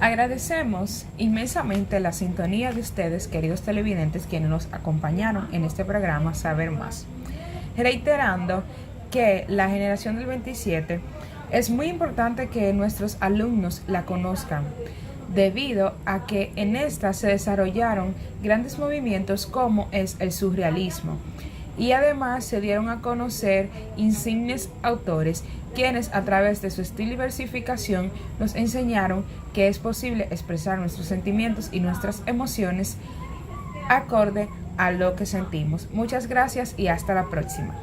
Agradecemos inmensamente la sintonía de ustedes, queridos televidentes, quienes nos acompañaron en este programa Saber Más. Reiterando que la generación del 27 es muy importante que nuestros alumnos la conozcan, debido a que en esta se desarrollaron grandes movimientos como es el surrealismo, y además se dieron a conocer insignes autores quienes a través de su estilo y versificación nos enseñaron que es posible expresar nuestros sentimientos y nuestras emociones acorde a lo que sentimos. Muchas gracias y hasta la próxima.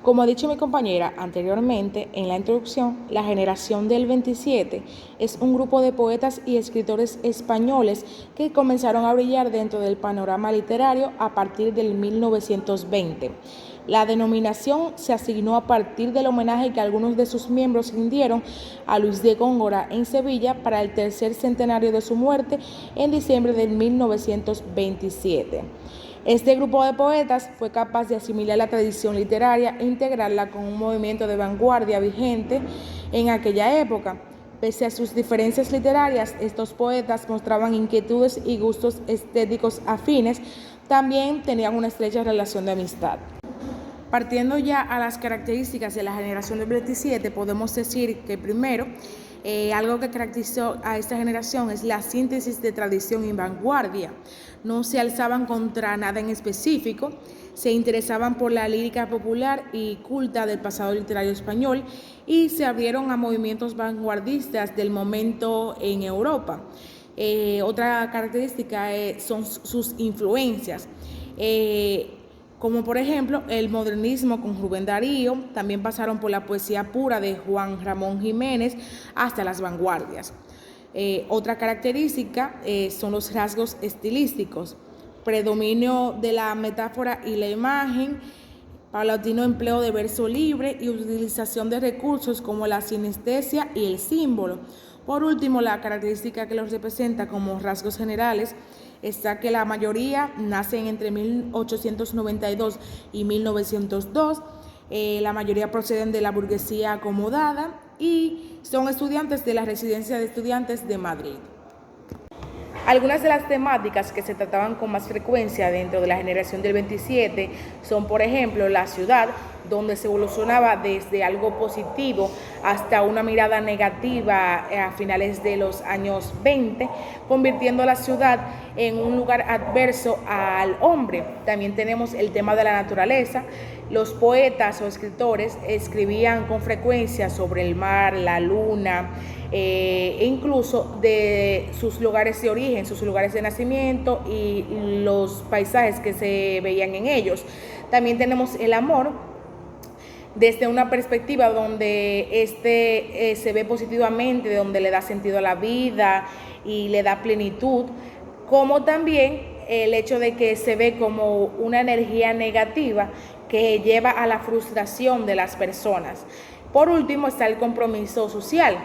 Como ha dicho mi compañera anteriormente en la introducción, la generación del 27 es un grupo de poetas y escritores españoles que comenzaron a brillar dentro del panorama literario a partir del 1920. La denominación se asignó a partir del homenaje que algunos de sus miembros rindieron a Luis de Góngora en Sevilla para el tercer centenario de su muerte en diciembre de 1927. Este grupo de poetas fue capaz de asimilar la tradición literaria e integrarla con un movimiento de vanguardia vigente en aquella época. Pese a sus diferencias literarias, estos poetas mostraban inquietudes y gustos estéticos afines, también tenían una estrecha relación de amistad. Partiendo ya a las características de la generación del 27, podemos decir que primero, algo que caracterizó a esta generación es la síntesis de tradición y vanguardia. No se alzaban contra nada en específico, se interesaban por la lírica popular y culta del pasado literario español y se abrieron a movimientos vanguardistas del momento en Europa. Otra característica son sus influencias. Como por ejemplo el modernismo con Rubén Darío, también pasaron por la poesía pura de Juan Ramón Jiménez hasta las vanguardias. Otra característica son los rasgos estilísticos, predominio de la metáfora y la imagen, paulatino empleo de verso libre y utilización de recursos como la sinestesia y el símbolo. Por último, la característica que los representa como rasgos generales está que la mayoría nacen entre 1892 y 1902, la mayoría proceden de la burguesía acomodada y son estudiantes de la Residencia de Estudiantes de Madrid. Algunas de las temáticas que se trataban con más frecuencia dentro de la generación del 27 son, por ejemplo, la ciudad, donde se evolucionaba desde algo positivo hasta una mirada negativa a finales de los años 20, convirtiendo la ciudad en un lugar adverso al hombre. También tenemos el tema de la naturaleza. Los poetas o escritores escribían con frecuencia sobre el mar, la luna, e incluso de sus lugares de origen, sus lugares de nacimiento y los paisajes que se veían en ellos. También tenemos el amor desde una perspectiva donde se ve positivamente, donde le da sentido a la vida y le da plenitud, como también el hecho de que se ve como una energía negativa que lleva a la frustración de las personas. Por último está el compromiso social.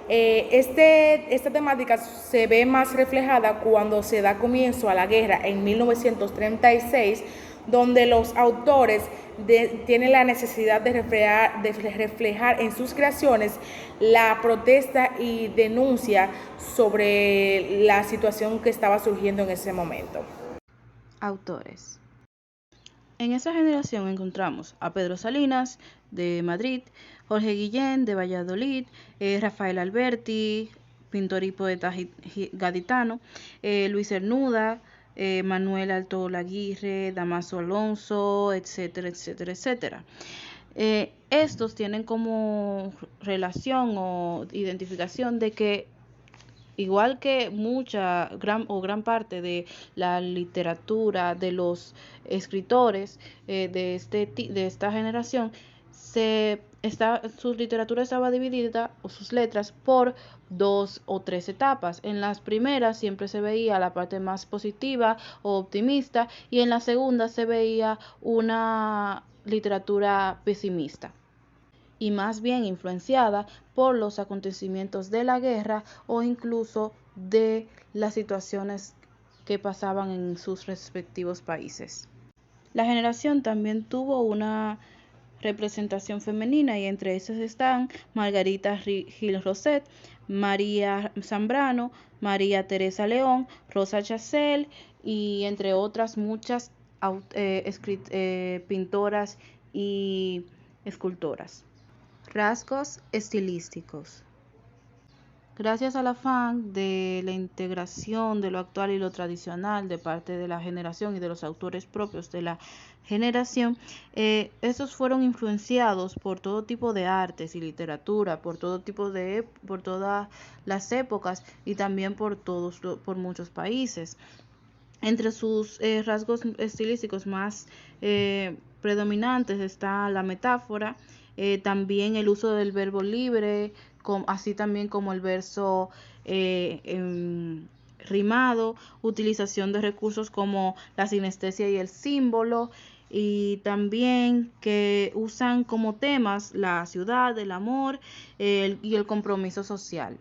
Esta temática se ve más reflejada cuando se da comienzo a la guerra en 1936, donde los autores tienen la necesidad de reflejar en sus creaciones la protesta y denuncia sobre la situación que estaba surgiendo en ese momento. Autores. En esa generación encontramos a Pedro Salinas, de Madrid, Jorge Guillén, de Valladolid, Rafael Alberti, pintor y poeta gaditano, Luis Cernuda, Manuel Alto Laguirre, Damaso Alonso, etcétera, etcétera, etcétera. Estos tienen como relación o identificación de que igual que gran parte de la literatura de los escritores de esta generación, su literatura estaba dividida, o sus letras, por 2 o 3 etapas. En las primeras siempre se veía la parte más positiva o optimista, y en la segunda se veía una literatura pesimista y más bien influenciada por los acontecimientos de la guerra o incluso de las situaciones que pasaban en sus respectivos países. La generación también tuvo una representación femenina, y entre esas están Margarita Gil Roset, María Zambrano, María Teresa León, Rosa Chacel y entre otras muchas pintoras y escultoras. Rasgos estilísticos. Gracias al afán de la integración de lo actual y lo tradicional de parte de la generación y de los autores propios de la generación, estos fueron influenciados por todo tipo de artes y literatura, por todas las épocas y también por muchos países. Entre sus rasgos estilísticos más predominantes está la metáfora, también el uso del verbo libre, así también como el verso rimado, utilización de recursos como la sinestesia y el símbolo, y también que usan como temas la ciudad, el amor y el compromiso social.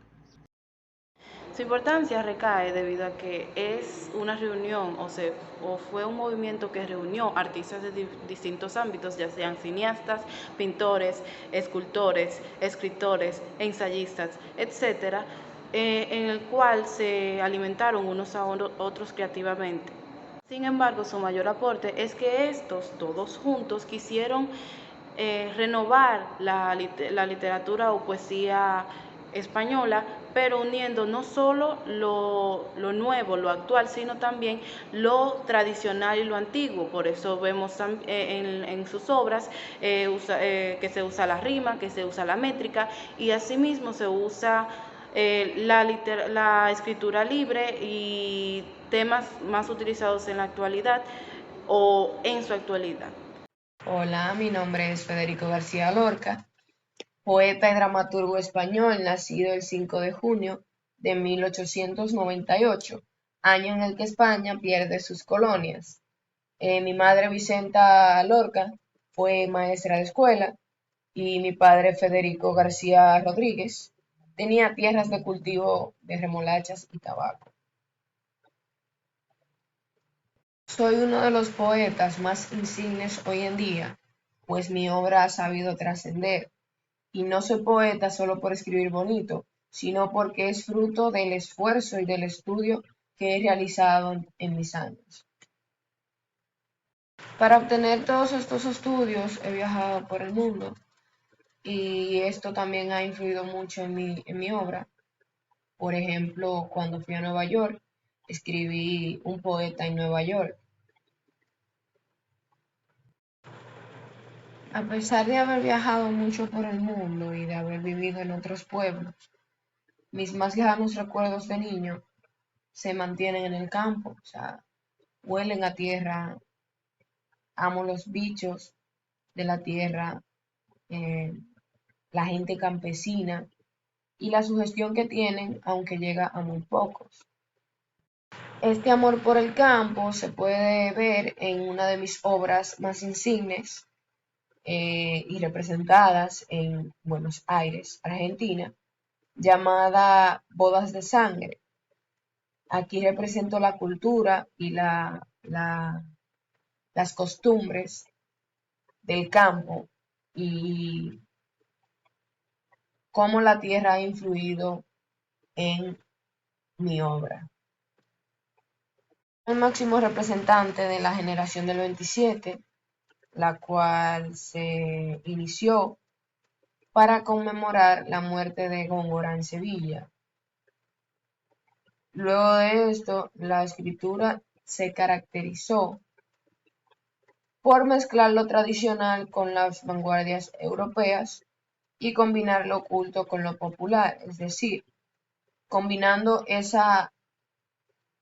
Su importancia recae debido a que es una reunión o fue un movimiento que reunió artistas de distintos ámbitos, ya sean cineastas, pintores, escultores, escritores, ensayistas, etcétera, en el cual se alimentaron unos a otros creativamente. Sin embargo, su mayor aporte es que estos todos juntos quisieron renovar la literatura o poesía española, pero uniendo no solo lo nuevo, lo actual, sino también lo tradicional y lo antiguo. Por eso vemos en sus obras que se usa la rima, que se usa la métrica, y asimismo se usa la escritura libre y temas más utilizados en la actualidad o en su actualidad. Hola, mi nombre es Federico García Lorca, poeta y dramaturgo español, nacido el 5 de junio de 1898, año en el que España pierde sus colonias. Mi madre Vicenta Lorca fue maestra de escuela y mi padre Federico García Rodríguez tenía tierras de cultivo de remolachas y tabaco. Soy uno de los poetas más insignes hoy en día, pues mi obra ha sabido trascender. Y no soy poeta solo por escribir bonito, sino porque es fruto del esfuerzo y del estudio que he realizado en mis años. Para obtener todos estos estudios he viajado por el mundo y esto también ha influido mucho en mi obra. Por ejemplo, cuando fui a Nueva York, escribí Un poeta en Nueva York. A pesar de haber viajado mucho por el mundo y de haber vivido en otros pueblos, mis más lejanos recuerdos de niño se mantienen en el campo, o sea, huelen a tierra, amo los bichos de la tierra, eh, la gente campesina y la sugestión que tienen, aunque llega a muy pocos. Este amor por el campo se puede ver en una de mis obras más insignes y representadas en Buenos Aires, Argentina, llamada Bodas de Sangre. Aquí represento la cultura y las costumbres del campo y cómo la tierra ha influido en mi obra. El máximo representante de la generación del 27, la cual se inició para conmemorar la muerte de Góngora en Sevilla. Luego de esto, la escritura se caracterizó por mezclar lo tradicional con las vanguardias europeas y combinar lo oculto con lo popular, es decir, combinando esa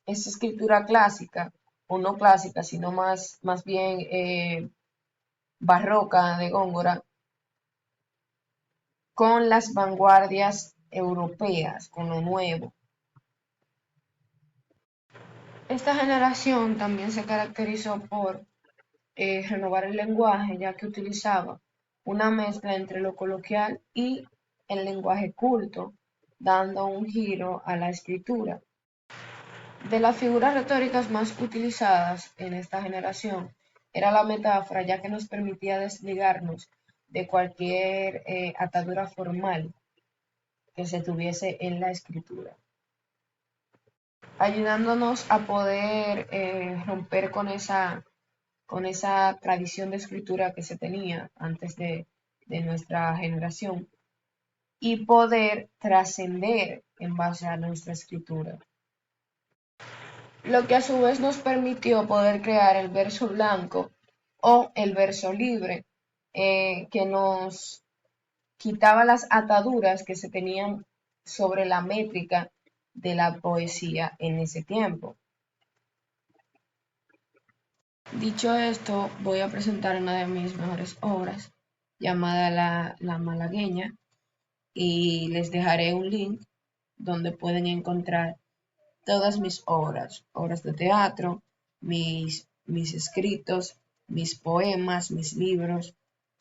escritura clásica, o no clásica, sino más bien barroca de Góngora, con las vanguardias europeas, con lo nuevo. Esta generación también se caracterizó por renovar el lenguaje, ya que utilizaba una mezcla entre lo coloquial y el lenguaje culto, dando un giro a la escritura. De las figuras retóricas más utilizadas en esta generación era la metáfora, ya que nos permitía desligarnos de cualquier atadura formal que se tuviese en la escritura, ayudándonos a poder romper con esa tradición de escritura que se tenía antes de nuestra generación y poder trascender en base a nuestra escritura. Lo que a su vez nos permitió poder crear el verso blanco o el verso libre, que nos quitaba las ataduras que se tenían sobre la métrica de la poesía en ese tiempo. Dicho esto, voy a presentar una de mis mejores obras llamada La Malagueña y les dejaré un link donde pueden encontrar todas mis obras, obras de teatro, mis escritos, mis poemas, mis libros,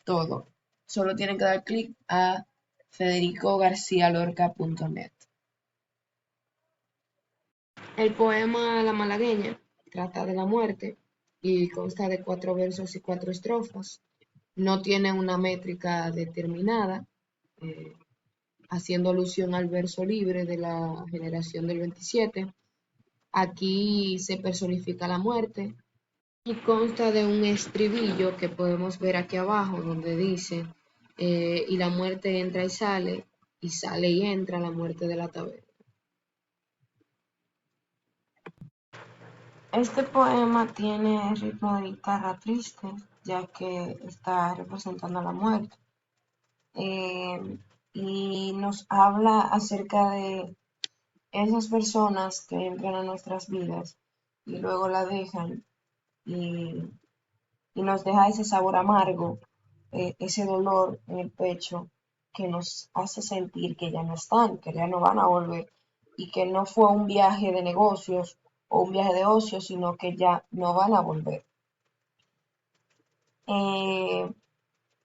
todo. Solo tienen que dar clic a federicogarcialorca.net. El poema La Malagueña trata de la muerte y consta de 4 versos y 4 estrofas. No tiene una métrica determinada, haciendo alusión al verso libre de la generación del 27. Aquí se personifica la muerte y consta de un estribillo que podemos ver aquí abajo donde dice, y la muerte entra y sale y entra la muerte de la taberna. Este poema tiene ritmo de guitarra triste, ya que está representando la muerte. Y nos habla acerca de esas personas que entran a nuestras vidas y luego la dejan y, y nos deja ese sabor amargo, ese dolor en el pecho que nos hace sentir que ya no están, que ya no van a volver y que no fue un viaje de negocios o un viaje de ocio, sino que ya no van a volver.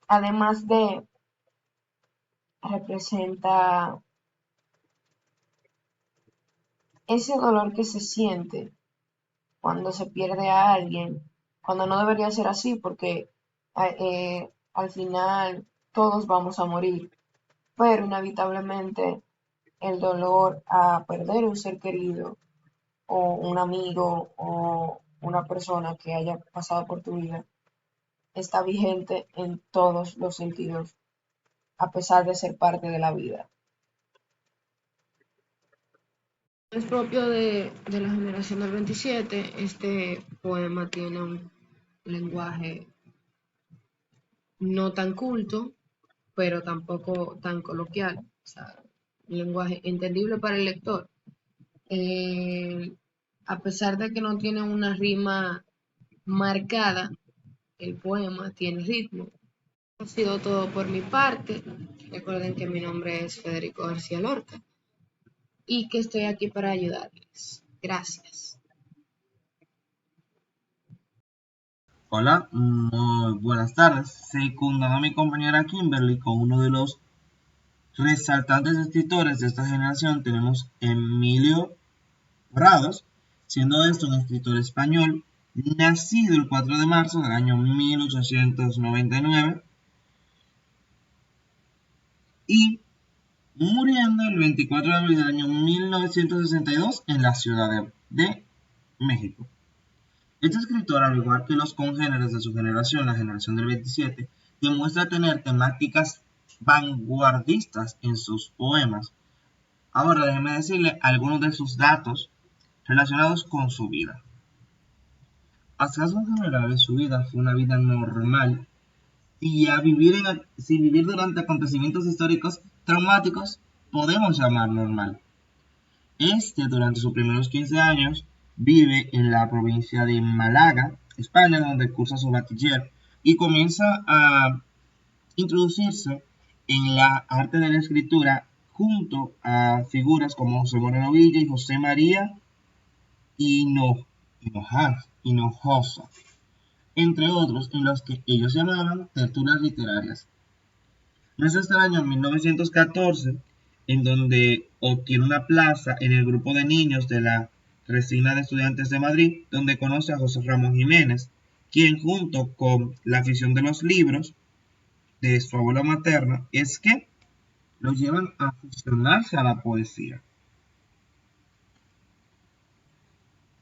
Además de representa ese dolor que se siente cuando se pierde a alguien, cuando no debería ser así, porque al final todos vamos a morir, pero inevitablemente el dolor a perder un ser querido o un amigo o una persona que haya pasado por tu vida está vigente en todos los sentidos, a pesar de ser parte de la vida. Es propio de la generación del 27, este poema tiene un lenguaje no tan culto, pero tampoco tan coloquial, o sea, un lenguaje entendible para el lector. A pesar de que no tiene una rima marcada, el poema tiene ritmo. Ha sido todo por mi parte. Recuerden que mi nombre es Federico García Lorca y que estoy aquí para ayudarles. Gracias. Hola, muy buenas tardes. Secundando a mi compañera Kimberly con uno de los resaltantes escritores de esta generación, tenemos Emilio Prados, siendo este un escritor español, nacido el 4 de marzo del año 1899 y muriendo el 24 de abril del año 1962 en la Ciudad de México. Este escritor, al igual que los congéneres de su generación, la generación del 27, demuestra tener temáticas vanguardistas en sus poemas. Ahora déjeme decirle algunos de sus datos relacionados con su vida. A rasgos generales, su vida fue una vida normal y si vivir durante acontecimientos históricos traumáticos podemos llamar normal. Durante sus primeros 15 años, vive en la provincia de Málaga, España, donde cursa su bachiller y comienza a introducirse en la arte de la escritura junto a figuras como José Moreno Villa y José María Hinojosa, entre otros, en los que ellos llamaban tertulias literarias. No es hasta el año 1914 en donde obtiene una plaza en el grupo de niños de la Resina de Estudiantes de Madrid, donde conoce a José Ramón Jiménez, quien junto con la afición de los libros de su abuela materna es que lo llevan a aficionarse a la poesía,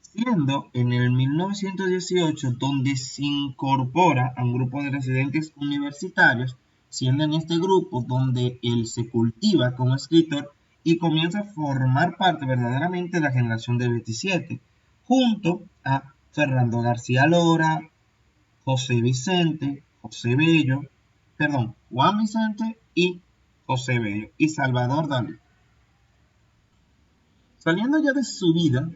siendo en el 1918 donde se incorpora a un grupo de residentes universitarios, siendo en este grupo donde él se cultiva como escritor y comienza a formar parte verdaderamente de la generación del 27, junto a Fernando García Lora, Juan Vicente y José Bello y Salvador Dalí. Saliendo ya de su vida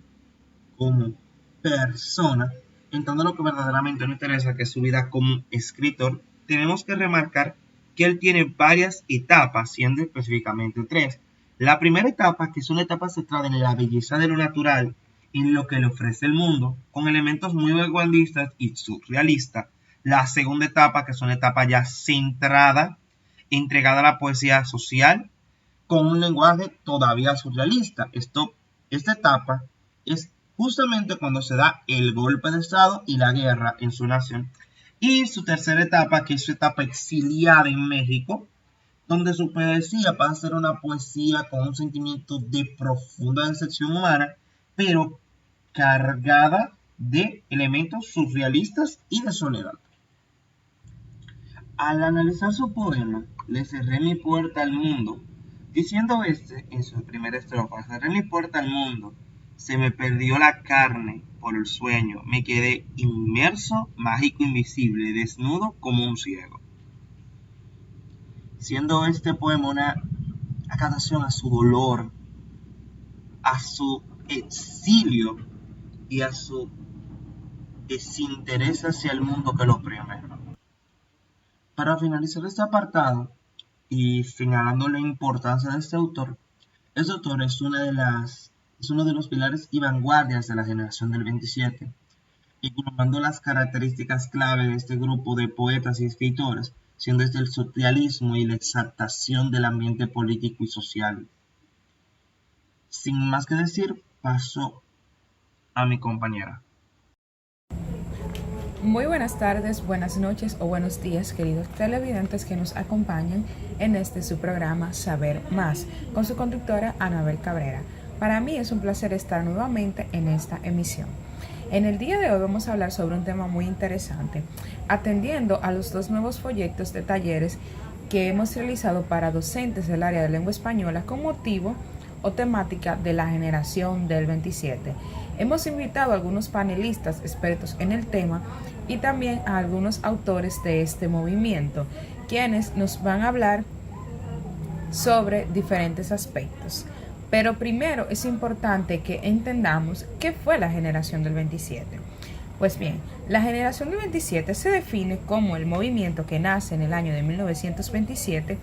como persona, entrando a lo que verdaderamente nos interesa, que es su vida como escritor, tenemos que remarcar que él tiene varias etapas, siendo específicamente 3. La primera etapa, que es una etapa centrada en la belleza de lo natural, en lo que le ofrece el mundo, con elementos muy vanguardistas y surrealistas. La segunda etapa, que es una etapa ya centrada, entregada a la poesía social, con un lenguaje todavía surrealista. Esta etapa es justamente cuando se da el golpe de Estado y la guerra en su nación. Y su tercera etapa, que es su etapa exiliada en México, donde su poesía pasa a ser una poesía con un sentimiento de profunda decepción humana, pero cargada de elementos surrealistas y de soledad. Al analizar su poema, le cerré mi puerta al mundo, diciendo en su primera estrofa, cerré mi puerta al mundo, se me perdió la carne por el sueño, me quedé inmerso, mágico, invisible, desnudo como un ciego. Siendo este poema una acatación a su dolor, a su exilio y a su desinterés hacia el mundo que lo oprime. Para finalizar este apartado y señalando la importancia de este autor es uno de los pilares y vanguardias de la generación del 27, englobando las características clave de este grupo de poetas y escritores, siendo el surrealismo y la exaltación del ambiente político y social. Sin más que decir, paso a mi compañera. Muy buenas tardes, buenas noches o buenos días, queridos televidentes que nos acompañan en su programa Saber Más, con su conductora Anabel Cabrera. Para mí es un placer estar nuevamente en esta emisión. En el día de hoy vamos a hablar sobre un tema muy interesante, atendiendo a los 2 nuevos folletos de talleres que hemos realizado para docentes del área de lengua española con motivo o temática de la generación del 27. Hemos invitado a algunos panelistas expertos en el tema y también a algunos autores de este movimiento, quienes nos van a hablar sobre diferentes aspectos. Pero primero es importante que entendamos qué fue la generación del 27. Pues bien, la generación del 27 se define como el movimiento que nace en el año de 1927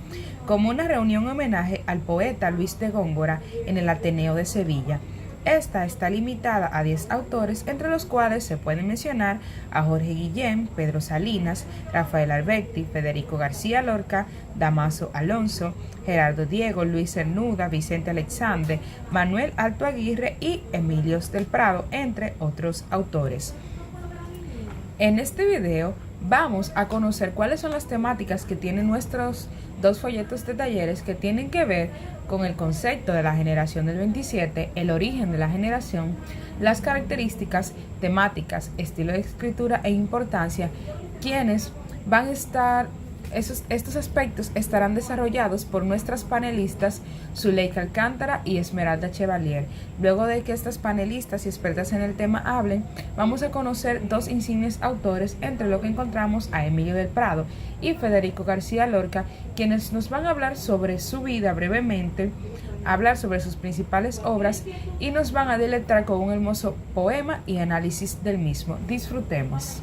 como una reunión homenaje al poeta Luis de Góngora en el Ateneo de Sevilla. Esta está limitada a 10 autores, entre los cuales se pueden mencionar a Jorge Guillén, Pedro Salinas, Rafael Alberti, Federico García Lorca, Damaso Alonso, Gerardo Diego, Luis Cernuda, Vicente Alexandre, Manuel Alto Aguirre y Emilio del Prado, entre otros autores. En este video vamos a conocer cuáles son las temáticas que tienen nuestros 2 folletos de talleres que tienen que ver con el concepto de la generación del 27, el origen de la generación, las características, temáticas, estilo de escritura e importancia, quienes van a estar. Estos aspectos estarán desarrollados por nuestras panelistas Zuleika Alcántara y Esmeralda Chevalier. Luego de que estas panelistas y expertas en el tema hablen, vamos a conocer 2 insignes autores, entre los que encontramos a Emilio del Prado y Federico García Lorca, quienes nos van a hablar sobre su vida brevemente, hablar sobre sus principales obras y nos van a deleitar con un hermoso poema y análisis del mismo. Disfrutemos.